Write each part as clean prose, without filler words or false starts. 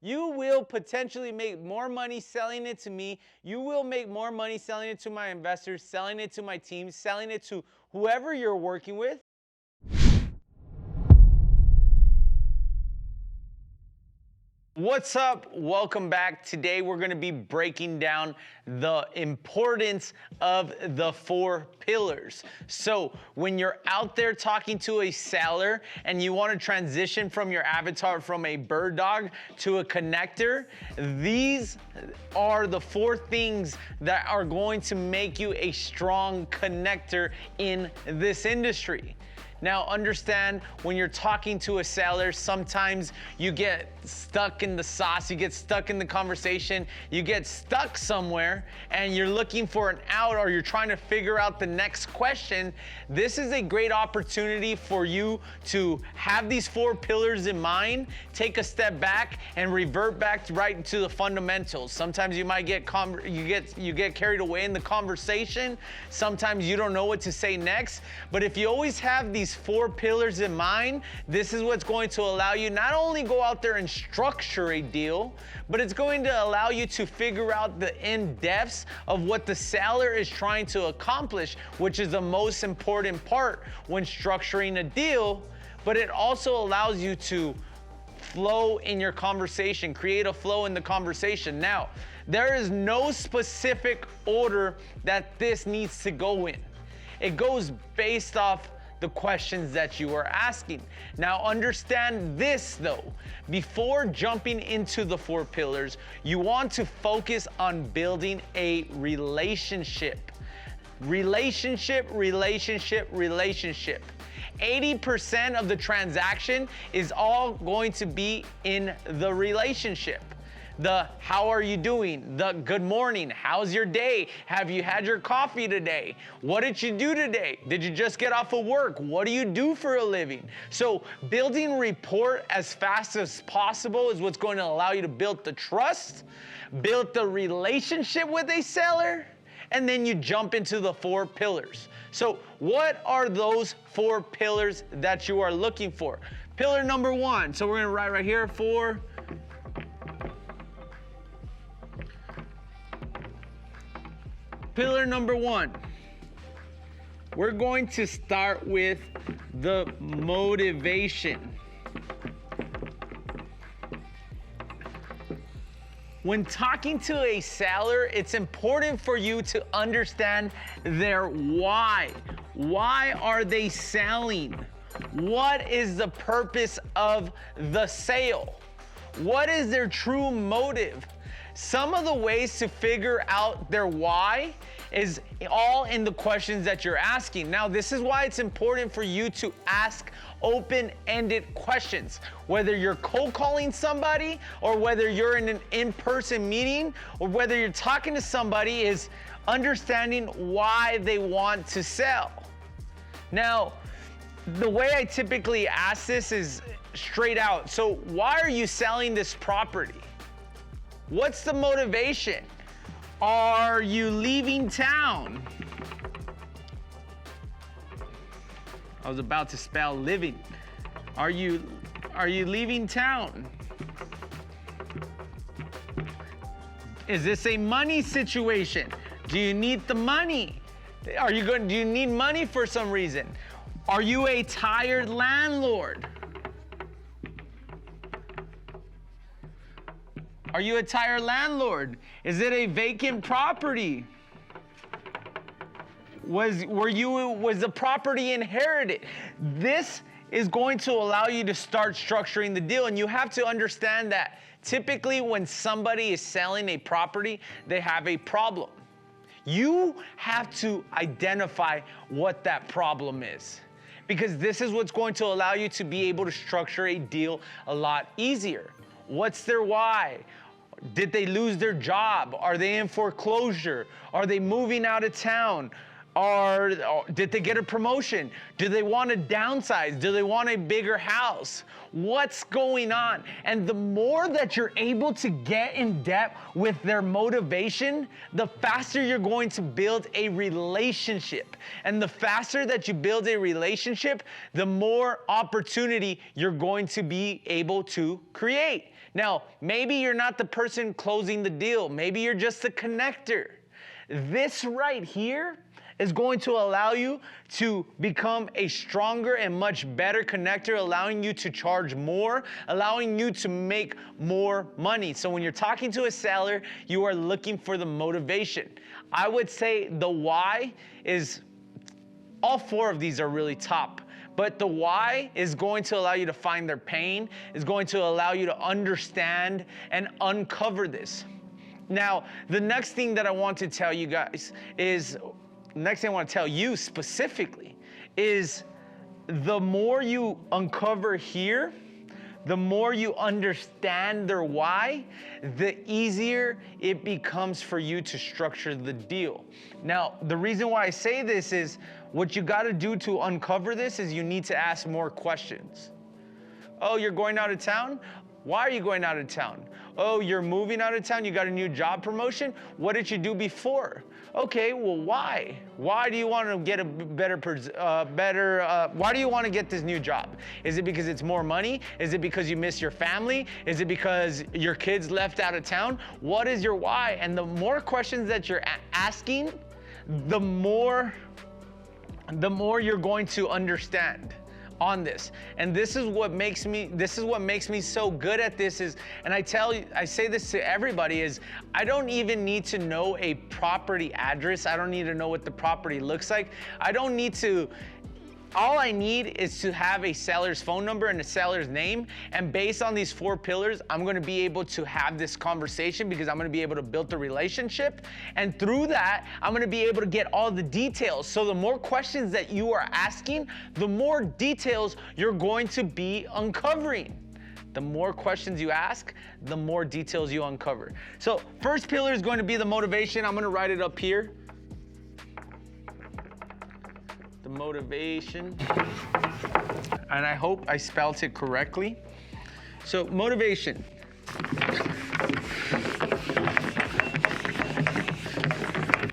You will potentially make more money selling it to me. You will make more money selling it to my investors, selling it to my team, selling it to whoever you're working with. What's up? Welcome back. Today we're going to be breaking down the importance of the 4 pillars. So when you're out there talking to a seller and you want to transition from your avatar from a bird dog to a connector, these are the 4 things that are going to make you a strong connector in this industry. Now understand, when you're talking to a seller, sometimes you get stuck in the sauce, you get stuck in the conversation, you get stuck somewhere and you're looking for an out, or you're trying to figure out the next question. This is a great opportunity for you to have these 4 pillars in mind, take a step back and revert back right to the fundamentals. Sometimes you might get carried away in the conversation. Sometimes you don't know what to say next. But if you always have these 4 pillars in mind, this is what's going to allow you not only go out there and structure a deal, but it's going to allow you to figure out the in-depths of what the seller is trying to accomplish, which is the most important part when structuring a deal. But it also allows you to flow in your conversation, create a flow in the conversation. Now, there is no specific order that this needs to go in. It goes based off the questions that you are asking. Now understand this though, before jumping into the 4 pillars, you want to focus on building a relationship. Relationship. 80% of the transaction is all going to be in the relationship. The how are you doing? The good morning. How's your day? Have you had your coffee today? What did you do today? Did you just get off of work? What do you do for a living? So building rapport as fast as possible is what's going to allow you to build the trust, build the relationship with a seller, and then you jump into the 4 pillars. So what are those 4 pillars that you are looking for? Pillar number 1. So we're going to write right here 4. Pillar number 1, we're going to start with the motivation. When talking to a seller, it's important for you to understand their why. Why are they selling? What is the purpose of the sale? What is their true motive? Some of the ways to figure out their why is all in the questions that you're asking. Now, this is why it's important for you to ask open-ended questions. Whether you're cold calling somebody, or whether you're in an in-person meeting, or whether you're talking to somebody, is understanding why they want to sell. Now, the way I typically ask this is straight out. So why are you selling this property? What's the motivation? Are you leaving town? I was about to spell living. Are you leaving town? Is this a money situation? Do you need the money? Do you need money for some reason? Are you a tired landlord? Are you a tired landlord? Is it a vacant property? Was the property inherited? This is going to allow you to start structuring the deal. And you have to understand that typically when somebody is selling a property, they have a problem. You have to identify what that problem is, because this is what's going to allow you to be able to structure a deal a lot easier. What's their why? Did they lose their job? Are they in foreclosure? Are they moving out of town? Did they get a promotion? Do they want to downsize? Do they want a bigger house? What's going on? And the more that you're able to get in depth with their motivation, the faster you're going to build a relationship. And the faster that you build a relationship, the more opportunity you're going to be able to create. Now, maybe you're not the person closing the deal. Maybe you're just the connector. This right here is going to allow you to become a stronger and much better connector, allowing you to charge more, allowing you to make more money. So when you're talking to a seller, you are looking for the motivation. I would say the why is, all four of these are really top. But the why is going to allow you to find their pain, is going to allow you to understand and uncover this. Now, the next thing that I want to tell you guys is, next thing I want to tell you specifically is, the more you uncover here, the more you understand their why, the easier it becomes for you to structure the deal. Now, the reason why I say this is, what you gotta do to uncover this is you need to ask more questions. Oh, you're going out of town? Why are you going out of town? Oh, you're moving out of town, you got a new job promotion? What did you do before? Okay, well, why? Why do you want to get a why do you want to get this new job? Is it because it's more money? Is it because you miss your family? Is it because your kids left out of town? What is your why? And the more questions that you're asking, the more you're going to understand on this. And this is what makes me so good at this is, and I say this to everybody, is I don't even need to know a property address. I don't need to know what the property looks like. All I need is to have a seller's phone number and a seller's name. And based on these 4 pillars, I'm gonna be able to have this conversation, because I'm gonna be able to build the relationship. And through that, I'm gonna be able to get all the details. So the more questions that you are asking, the more details you're going to be uncovering. The more questions you ask, the more details you uncover. So first pillar is going to be the motivation. I'm gonna write it up here. The motivation, and I hope I spelled it correctly. So motivation.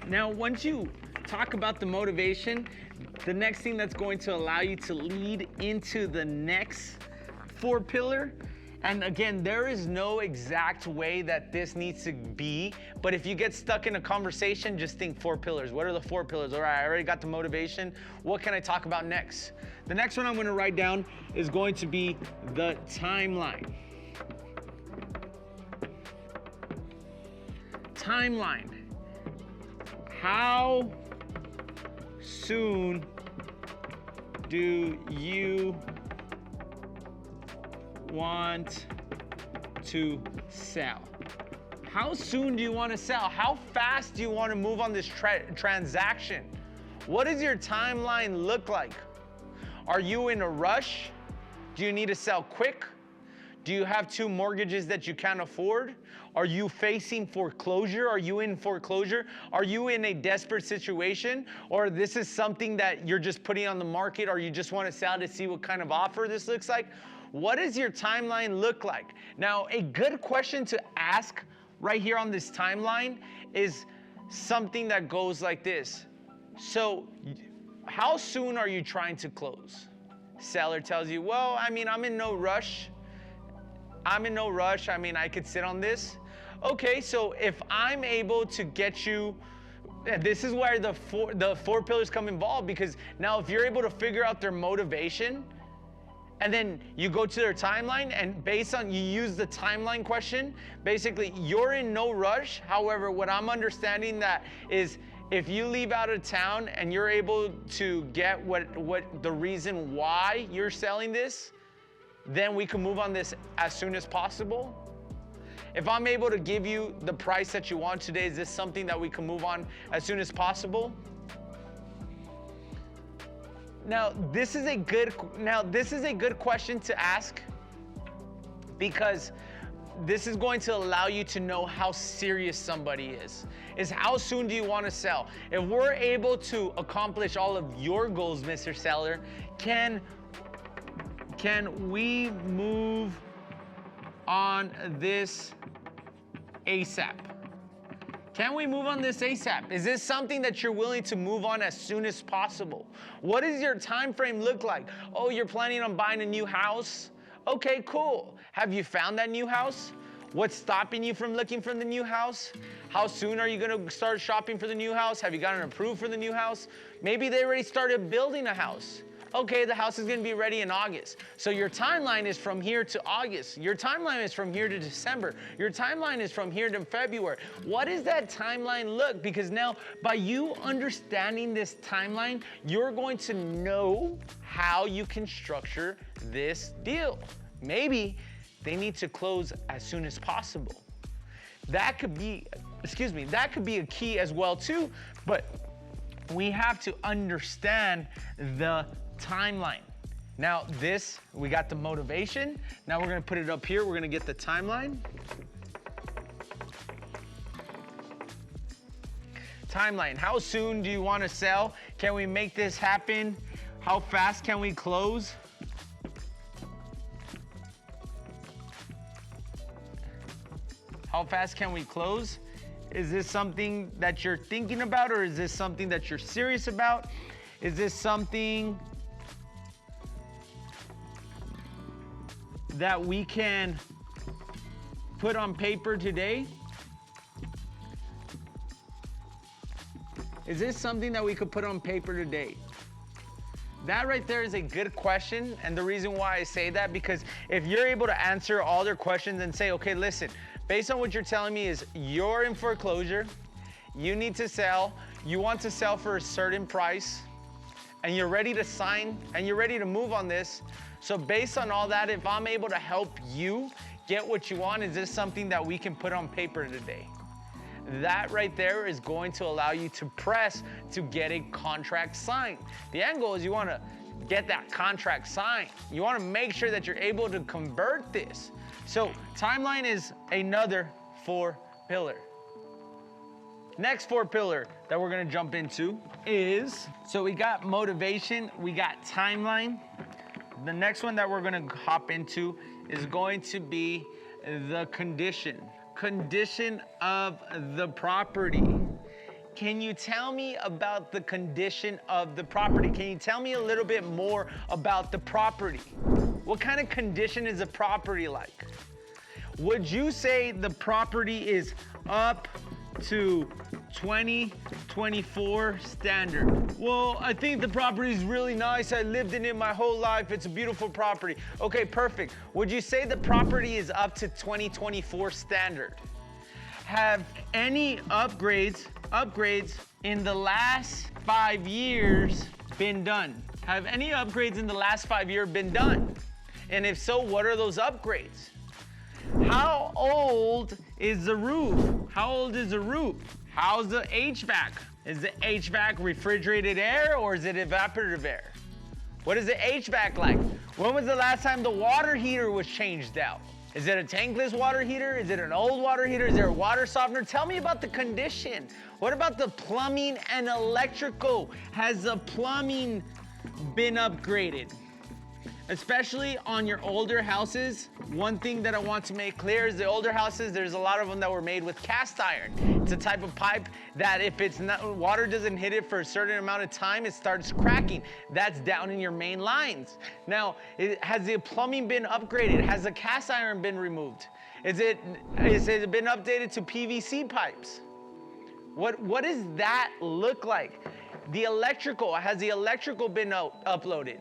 Now, once you talk about the motivation, the next thing that's going to allow you to lead into the next 4 pillar. And again, there is no exact way that this needs to be, but if you get stuck in a conversation, just think 4 pillars. What are the 4 pillars? All right, I already got the motivation. What can I talk about next? The next one I'm gonna write down is going to be the timeline. Timeline. How soon do you want to sell? How soon do you want to sell? How fast do you want to move on this transaction? What does your timeline look like? Are you in a rush? Do you need to sell quick? Do you have 2 mortgages that you can't afford? Are you facing foreclosure? Are you in foreclosure? Are you in a desperate situation? Or this is something that you're just putting on the market, or you just want to sell to see what kind of offer this looks like? What does your timeline look like? Now, a good question to ask right here on this timeline is something that goes like this. So, how soon are you trying to close? Seller tells you, well, I mean, I'm in no rush. I mean, I could sit on this. Okay, so if I'm able to get you, this is where the four pillars come involved, because now if you're able to figure out their motivation, and then you go to their timeline, and based on, you use the timeline question, basically you're in no rush. However, what I'm understanding that is, if you leave out of town and you're able to get what the reason why you're selling this, then we can move on this as soon as possible. If I'm able to give you the price that you want today, is this something that we can move on as soon as possible? Now, this is a good question to ask, because this is going to allow you to know how serious somebody is how soon do you want to sell? If we're able to accomplish all of your goals, Mr. Seller, can we move on this ASAP? Can we move on this ASAP? Is this something that you're willing to move on as soon as possible? What does your time frame look like? Oh, you're planning on buying a new house? Okay, cool. Have you found that new house? What's stopping you from looking for the new house? How soon are you gonna start shopping for the new house? Have you gotten approved for the new house? Maybe they already started building a house. Okay, the house is gonna be ready in August. So your timeline is from here to August. Your timeline is from here to December. Your timeline is from here to February. What does that timeline look? Because now, by you understanding this timeline, you're going to know how you can structure this deal. Maybe they need to close as soon as possible. That could be, that could be a key as well too, but we have to understand the timeline. Now this, we got the motivation. Now we're gonna put it up here. We're gonna get the timeline. Timeline, how soon do you wanna sell? Can we make this happen? How fast can we close? How fast can we close? Is this something that you're thinking about, or is this something that you're serious about? Is this something that we can put on paper today? Is this something that we could put on paper today? That right there is a good question, and the reason why I say that, because if you're able to answer all their questions and say, okay, listen, based on what you're telling me is you're in foreclosure, you need to sell, you want to sell for a certain price, and you're ready to sign, and you're ready to move on this. So based on all that, if I'm able to help you get what you want, is this something that we can put on paper today? That right there is going to allow you to press to get a contract signed. The end goal is you want to get that contract signed. You want to make sure that you're able to convert this. So timeline is another 4 pillar. Next 4 pillar that we're going to jump into is, so we got motivation, we got timeline. The next one that we're going to hop into is going to be the condition of the property. Can you tell me about the condition of the property? Can you tell me a little bit more about the property? What kind of condition is the property like? Would you say the property is up to 2024 standard? Well, I think the property is really nice. I lived in it my whole life. It's a beautiful property. Okay, perfect. Would you say the property is up to 2024 standard? Have any upgrades in the last 5 years been done? Have any upgrades in the last 5 years been done? And if so, what are those upgrades? How old is the roof? How old is the roof? How's the HVAC? Is the HVAC refrigerated air or is it evaporative air? What is the HVAC like? When was the last time the water heater was changed out? Is it a tankless water heater? Is it an old water heater? Is there a water softener? Tell me about the condition. What about the plumbing and electrical? Has the plumbing been upgraded? Especially on your older houses, one thing that I want to make clear is the older houses, there's a lot of them that were made with cast iron. It's a type of pipe that if it's not, water doesn't hit it for a certain amount of time, it starts cracking. That's down in your main lines. Now, has the plumbing been upgraded? Has the cast iron been removed? Has it been updated to PVC pipes? What does that look like? The electrical, has the electrical been upgraded?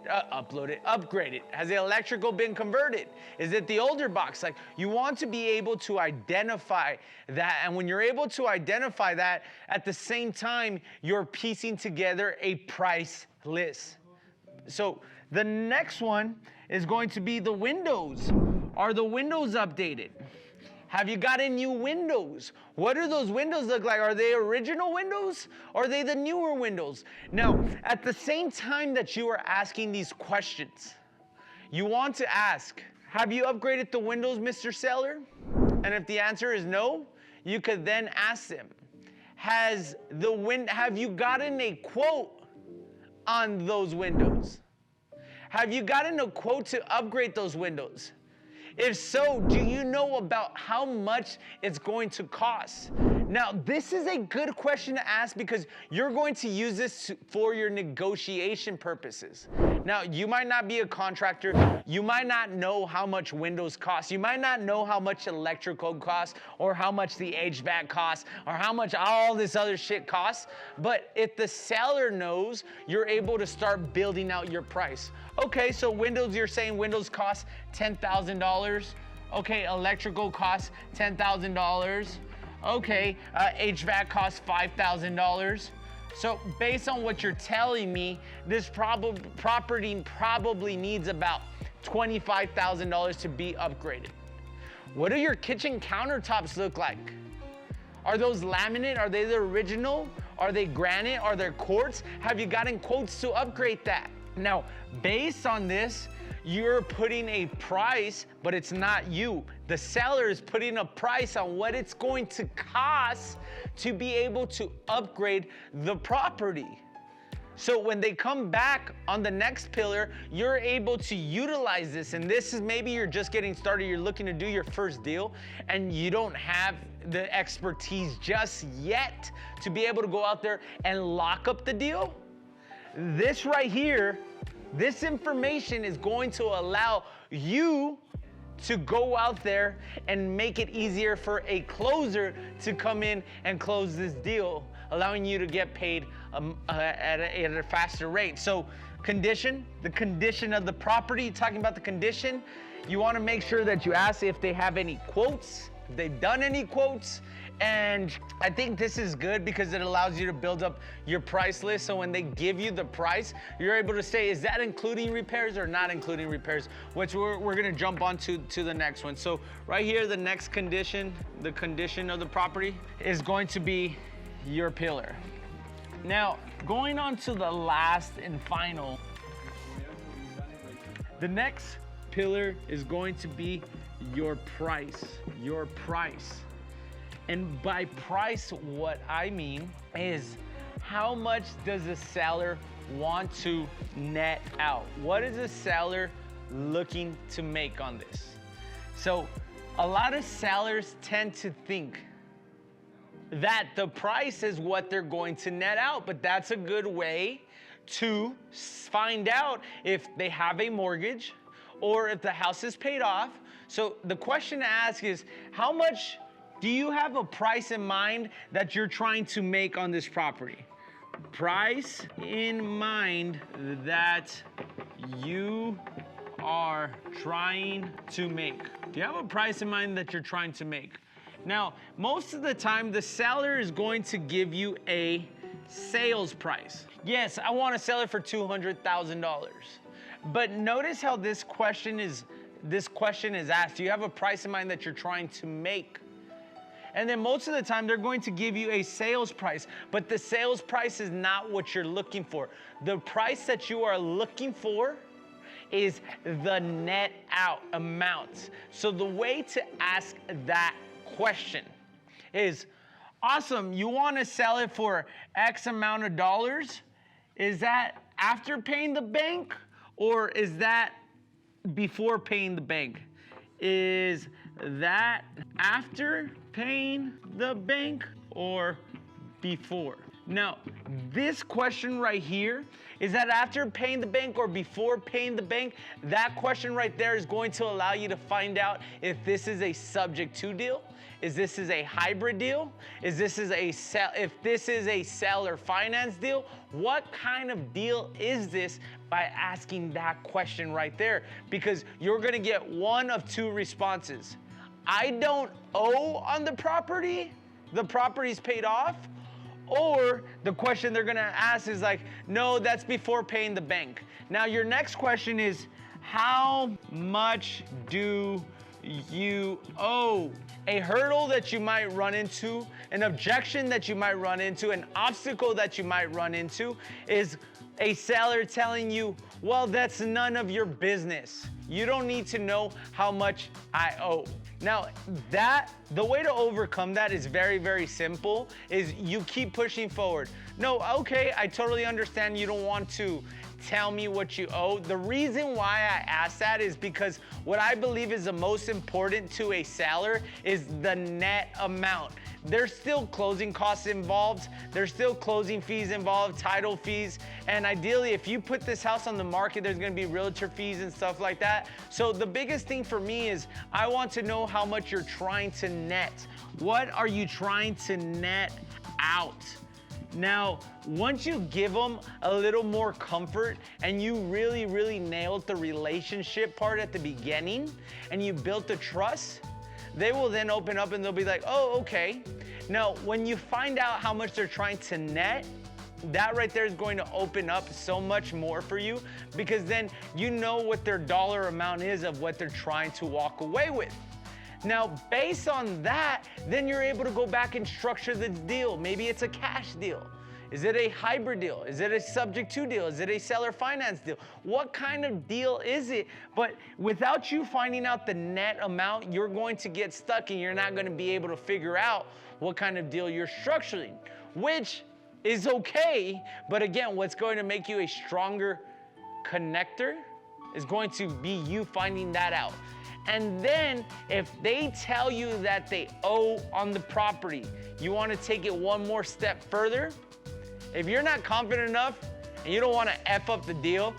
Has the electrical been converted? Is it the older box? Like, you want to be able to identify that, and when you're able to identify that, at the same time, you're piecing together a price list. So the next one is going to be the windows. Are the windows updated? Have you gotten new windows? What do those windows look like? Are they original windows? Or are they the newer windows? Now, at the same time that you are asking these questions, you want to ask, have you upgraded the windows, Mr. Seller? And if the answer is no, you could then ask them, have you gotten a quote on those windows? Have you gotten a quote to upgrade those windows? If so, do you know about how much it's going to cost? Now, this is a good question to ask because you're going to use this for your negotiation purposes. Now, you might not be a contractor. You might not know how much windows cost. You might not know how much electrical costs or how much the HVAC costs or how much all this other shit costs. But if the seller knows, you're able to start building out your price. Okay, so windows, you're saying windows cost $10,000. Okay, electrical costs $10,000. Okay, HVAC costs $5,000. So based on what you're telling me, this property probably needs about $25,000 to be upgraded. What do your kitchen countertops look like? Are those laminate? Are they the original? Are they granite? Are they quartz? Have you gotten quotes to upgrade that? Now, based on this, you're putting a price, but it's not you. The seller is putting a price on what it's going to cost to be able to upgrade the property. So when they come back on the next pillar, you're able to utilize this. And this is maybe you're just getting started, you're looking to do your first deal, and you don't have the expertise just yet to be able to go out there and lock up the deal. This right here, this information is going to allow you to go out there and make it easier for a closer to come in and close this deal, allowing you to get paid at a faster rate. So condition, the condition of the property, talking about the condition, you want to make sure that you ask if they have any quotes, if they've done any quotes. And I think this is good because it allows you to build up your price list. So when they give you the price, you're able to say, is that including repairs or not including repairs? Which we're gonna jump on to the next one. So right here, the next condition, the condition of the property is going to be your pillar. Now, going on to the last and final, the next pillar is going to be your price, your price. And by price, what I mean is how much does the seller want to net out? What is the seller looking to make on this? So a lot of sellers tend to think that the price is what they're going to net out, but that's a good way to find out if they have a mortgage or if the house is paid off. So the question to ask is, how much do you have a price in mind that you're trying to make on this property? Price in mind that you are trying to make. Do you have a price in mind that you're trying to make? Now, most of the time, the seller is going to give you a sales price. Yes, I want to sell it for $200,000. But notice how this question is asked. Do you have a price in mind that you're trying to make? And then most of the time, they're going to give you a sales price, but the sales price is not what you're looking for. The price that you are looking for is the net out amount. So the way to ask that question is, awesome, you want to sell it for X amount of dollars? Is that after paying the bank, or is that before paying the bank? Is that after paying the bank or before? Now, this question right here, is that after paying the bank or before paying the bank? That question right there is going to allow you to find out if this is a subject to deal, if this is a hybrid deal, if this is a seller finance deal. What kind of deal is this by asking that question right there? Because you're gonna get one of two responses. I don't owe on the property's paid off, or the question they're gonna ask is like, no, that's before paying the bank. Now your next question is, how much do you owe? A hurdle that you might run into, an objection that you might run into, an obstacle that you might run into is a seller telling you, well, that's none of your business. You don't need to know how much I owe. Now, the way to overcome that is very, very simple, is you keep pushing forward. No, okay, I totally understand you don't want to tell me what you owe. The reason why I ask that is because what I believe is the most important to a seller is the net amount. There's still closing costs involved. There's still closing fees involved, title fees. And ideally, if you put this house on the market, there's gonna be realtor fees and stuff like that. So the biggest thing for me is I want to know how much you're trying to net. What are you trying to net out? Now, once you give them a little more comfort and you really, really nailed the relationship part at the beginning and you built the trust, they will then open up and they'll be like, oh, okay. Now, when you find out how much they're trying to net, that right there is going to open up so much more for you, because then you know what their dollar amount is of what they're trying to walk away with. Now, based on that, then you're able to go back and structure the deal. Maybe it's a cash deal. Is it a hybrid deal? Is it a subject to deal? Is it a seller finance deal? What kind of deal is it? But without you finding out the net amount, you're going to get stuck and you're not going to be able to figure out what kind of deal you're structuring, which is okay. But again, what's going to make you a stronger connector is going to be you finding that out. And then if they tell you that they owe on the property, you want to take it one more step further. If you're not confident enough and you don't want to F up the deal,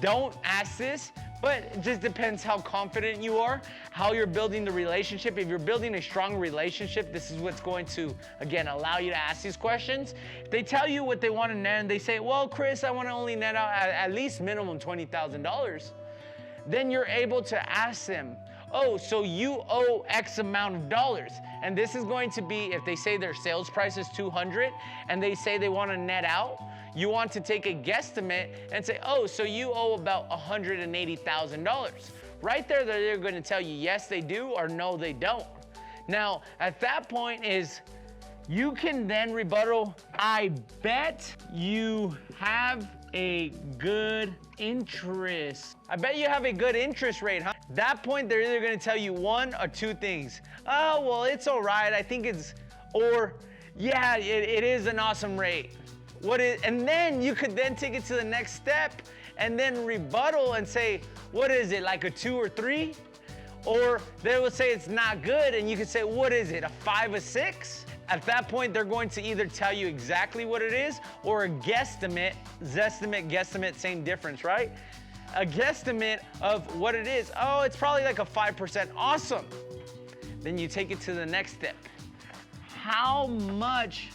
don't ask this, but it just depends how confident you are, how you're building the relationship. If you're building a strong relationship, this is what's going to, again, allow you to ask these questions. If they tell you what they want to net and they say, well, Chris, I want to only net out at least minimum $20,000. Then you're able to ask them, oh, so you owe X amount of dollars. And this is going to be, if they say their sales price is 200 and they say they want to net out, you want to take a guesstimate and say, oh, so you owe about $180,000. Right there, they're going to tell you yes, they do, or no, they don't. Now, at that point is, you can then rebuttal, I bet you have a good interest. I bet you have a good interest rate, huh? That point, they're either gonna tell you one or two things. Oh, well, it's all right, I think it's, or yeah, it is an awesome rate. And then you could then take it to the next step and then rebuttal and say, what is it, like a 2 or 3? Or they will say it's not good, and you could say, what is it, a 5 or 6? At that point, they're going to either tell you exactly what it is or a guesstimate. Zestimate, guesstimate, same difference, right? A guesstimate of what it is. Oh, it's probably like a 5%. Awesome. Then you take it to the next step. How much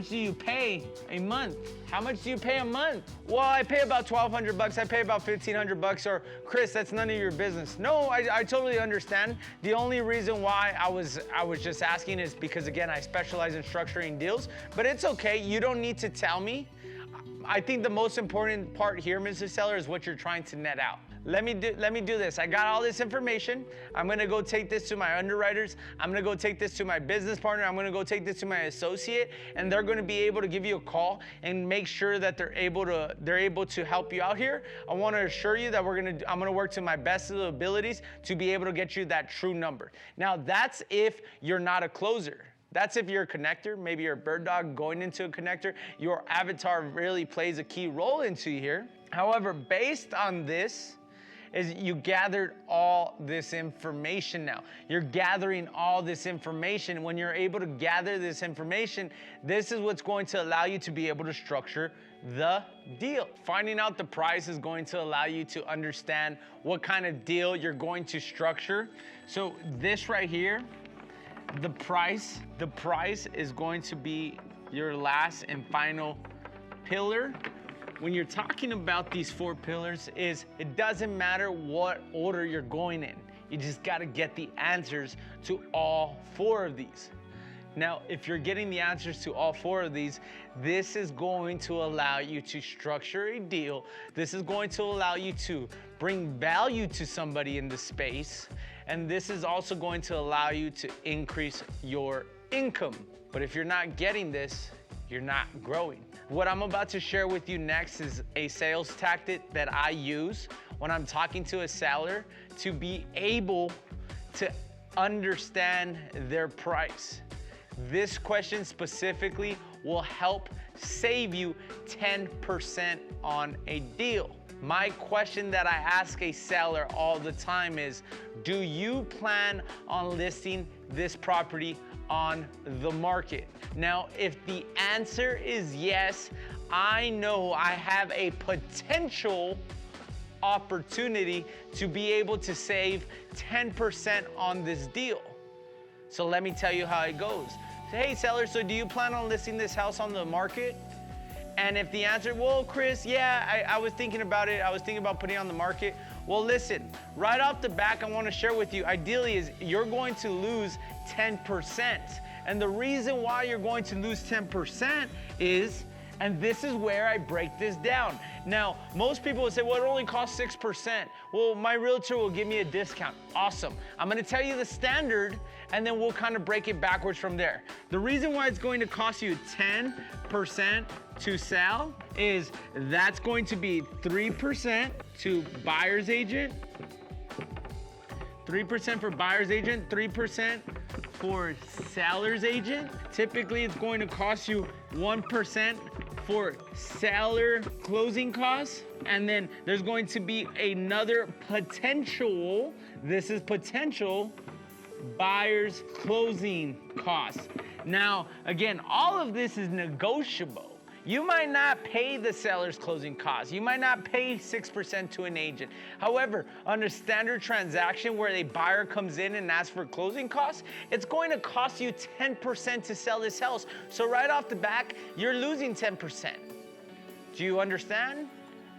do you pay a month? How much do you pay a month? Well, I pay about $1,200. I pay about $1,500. Or Chris, that's none of your business. No, I totally understand. The only reason why I was just asking is because, again, I specialize in structuring deals. But it's okay. You don't need to tell me. I think the most important part here, Mr. Seller, is what you're trying to net out. Let me do this. I got all this information. I'm gonna go take this to my underwriters. I'm gonna go take this to my business partner. I'm gonna go take this to my associate, and they're gonna be able to give you a call and make sure that they're able to help you out here. I want to assure you that I'm gonna work to my best of the abilities to be able to get you that true number. Now, that's if you're not a closer. That's if you're a connector. Maybe you're a bird dog going into a connector. Your avatar really plays a key role into here. However, based on this, is you gathered all this information now. You're gathering all this information. When you're able to gather this information, this is what's going to allow you to be able to structure the deal. Finding out the price is going to allow you to understand what kind of deal you're going to structure. So this right here, the price is going to be your last and final pillar. When you're talking about these 4 pillars, it doesn't matter what order you're going in. You just got to get the answers to all 4 of these. Now, if you're getting the answers to all 4 of these, this is going to allow you to structure a deal. This is going to allow you to bring value to somebody in the space. And this is also going to allow you to increase your income. But if you're not getting this, you're not growing. What I'm about to share with you next is a sales tactic that I use when I'm talking to a seller to be able to understand their price. This question specifically will help save you 10% on a deal. My question that I ask a seller all the time is, do you plan on listing this property on the market? Now, if the answer is yes, I know I have a potential opportunity to be able to save 10% on this deal. So let me tell you how it goes. Hey seller, so do you plan on listing this house on the market? And if the answer, well, Chris, yeah, I was thinking about it. I was thinking about putting it on the market. Well, listen, right off the back, I want to share with you, ideally is you're going to lose 10%. And the reason why you're going to lose 10% is, and this is where I break this down. Now, most people would say, well, it only costs 6%. Well, my realtor will give me a discount. Awesome. I'm gonna tell you the standard, and then we'll kind of break it backwards from there. The reason why it's going to cost you 10% to sell is that's going to be 3% to buyer's agent, 3% for buyer's agent, 3% for seller's agent. Typically, it's going to cost you 1% for seller closing costs, and then there's going to be another potential, this is potential, buyer's closing costs. Now, again, all of this is negotiable. You might not pay the seller's closing costs. You might not pay 6% to an agent. However, on a standard transaction where a buyer comes in and asks for closing costs, it's going to cost you 10% to sell this house. So right off the back, you're losing 10%. Do you understand?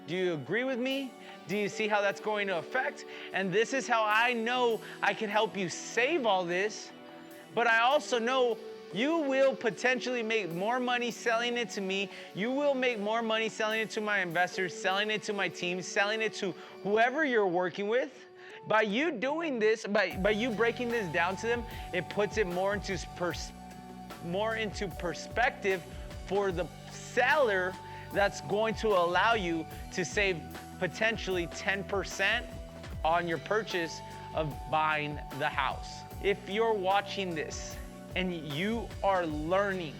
Do you agree with me? Do you see how that's going to affect? And this is how I know I can help you save all this, but I also know you will potentially make more money selling it to me. You will make more money selling it to my investors, selling it to my team, selling it to whoever you're working with. By you doing this, by you breaking this down to them, it puts it more into perspective for the seller. That's going to allow you to save potentially 10% on your purchase of buying the house. If you're watching this and you are learning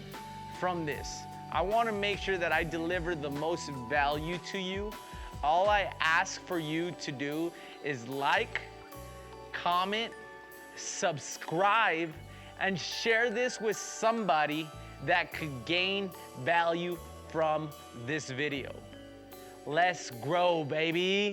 from this, I want to make sure that I deliver the most value to you. All I ask for you to do is like, comment, subscribe, and share this with somebody that could gain value from this video. Let's grow, baby.